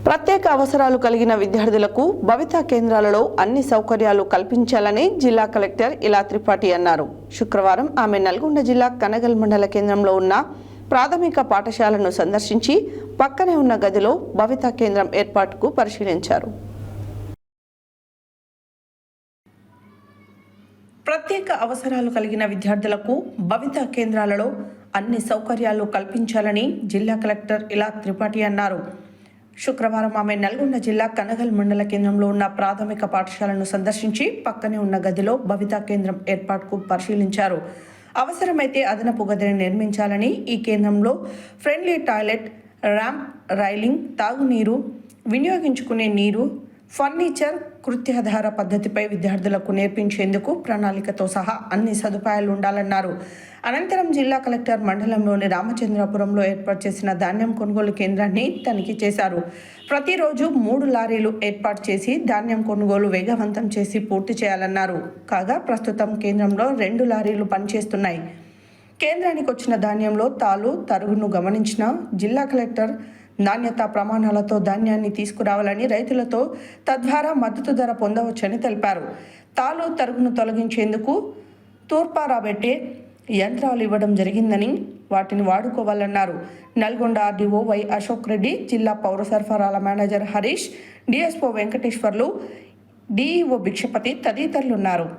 ప్రత్యేక అవసరాలు కలిగిన విద్యార్థులకు భవిత కేంద్రాలలో అన్ని సౌకర్యాలు కల్పించాలని జిల్లా కలెక్టర్ ఇలా త్రిపాఠి అన్నారు. శుక్రవారం ఆమె నల్గొండ జిల్లా కనగల్ మండల కేంద్రంలో ఉన్న ప్రాథమిక పాఠశాలను సందర్శించి పక్కనే ఉన్న గదిలో భవిత కేంద్రం ఏర్పాటుకు పరిశీలించారు. ప్రత్యేక అవసరాలు కలిగిన విద్యార్థులకు భవిత కేంద్రాలలో అన్ని సౌకర్యాలు కల్పించాలని జిల్లా కలెక్టర్ ఇలా త్రిపాఠి అన్నారు. శుక్రవారం ఆమె నల్గొండ జిల్లా కనగల్ మండల కేంద్రంలో ఉన్న ప్రాథమిక పాఠశాలను సందర్శించి పక్కనే ఉన్న గదిలో భవిత కేంద్రం ఏర్పాటుకు పరిశీలించారు. అవసరమైతే అదనపు గదిని నిర్మించాలని, ఈ కేంద్రంలో ఫ్రెండ్లీ టాయిలెట్, ర్యాంప్, రైలింగ్, తాగునీరు, వినియోగించుకునే నీరు, ఫర్నిచర్, కృత్యాధార పద్ధతిపై విద్యార్థులకు నేర్పించేందుకు ప్రణాళికతో సహా అన్ని సదుపాయాలు ఉండాలన్నారు. అనంతరం జిల్లా కలెక్టర్ మండలంలోని రామచంద్రపురంలో ఏర్పాటు చేసిన ధాన్యం కొనుగోలు కేంద్రాన్ని తనిఖీ చేశారు. ప్రతిరోజు 3 లారీలు ఏర్పాటు చేసి ధాన్యం కొనుగోలు వేగవంతం చేసి పూర్తి చేయాలన్నారు. కాగా ప్రస్తుతం కేంద్రంలో 2 లారీలు పనిచేస్తున్నాయి. కేంద్రానికి వచ్చిన ధాన్యంలో తాలు, తరుగును గమనించిన జిల్లా కలెక్టర్ నాణ్యతా ప్రమాణాలతో ధాన్యాన్ని తీసుకురావాలని, రైతులతో తద్వారా మద్దతు ధర పొందవచ్చని తెలిపారు. తాలు, తరుగును తొలగించేందుకు తూర్పారాబెట్టే యంత్రాలు ఇవ్వడం జరిగిందని వాటిని వాడుకోవాలన్నారు. నల్గొండ ఆర్డీఓ వై అశోక్ రెడ్డి, జిల్లా పౌర సరఫరాల manager Harish, DSO Venkateswarlu, DEO Bhikshapathi తదితరులున్నారు.